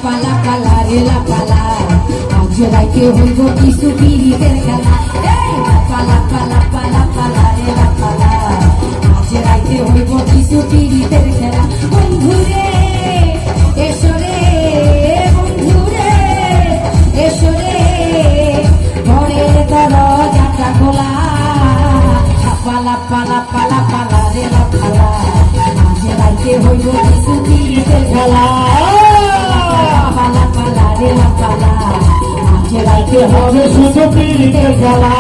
পালা পালা রে লাপালা আজ রাইতে হইব কিছু পিরিতের খেলা পালা পালা পালা পালা রে লাপালা আজ রাইতে হইব কিছু পিরিতের খেলা বন্ধুরে এসো রে বন্ধুরে এসো রে ঘরের দরজাটা খোলা পালা পালা পালা পালা রে লাপালা আজ রাইতে হইব কিছু পিরিতের খেলা পালা পালা রে লাপালা আজ রাইতে হবে শুধু পিরিতের খেলা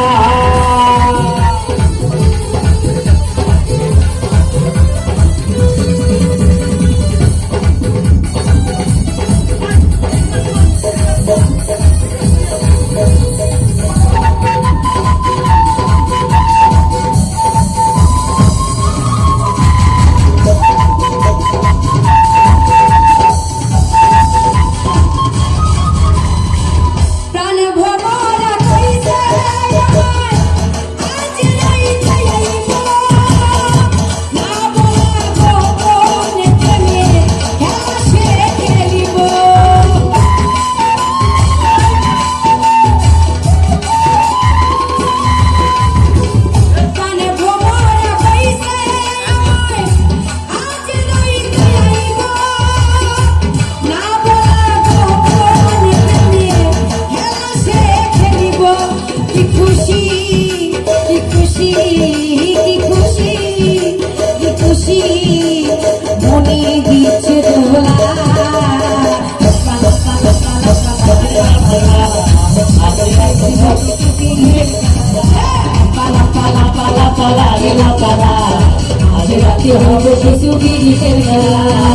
কিছু পিরিতের খেলা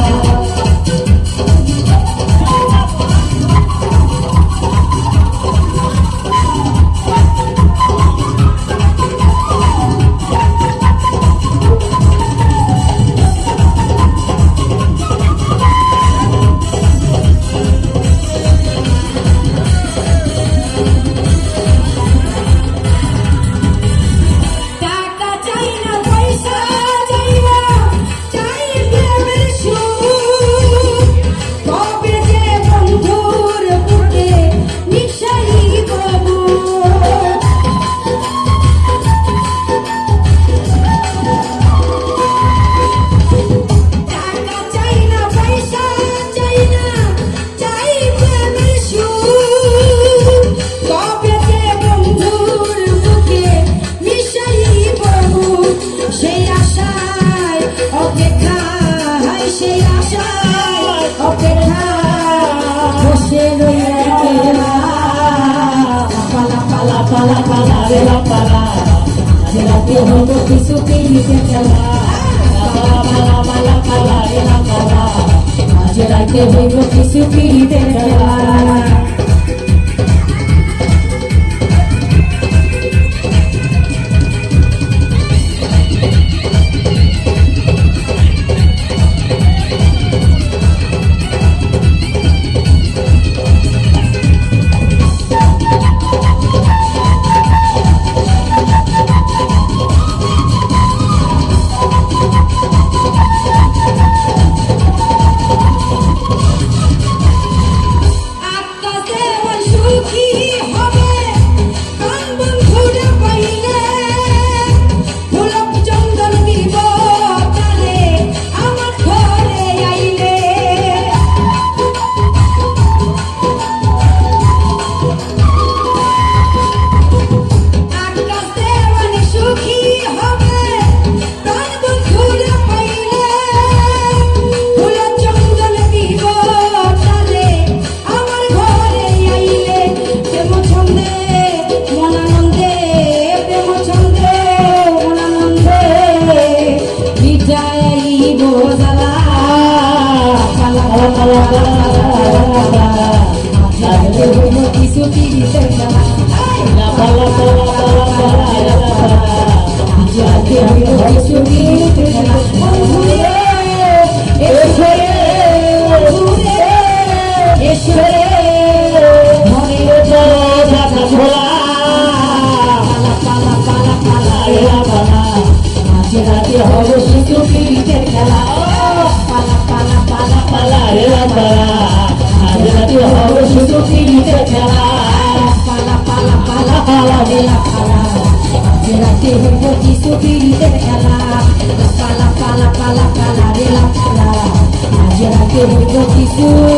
পালা পালা রে লাপালা আজ রাতে হইব কিছু পিরিতের খেলা পালা পালা পালা রে লাপালা আজ রাতে হইব কিছু পিরিতের খেলা ফুল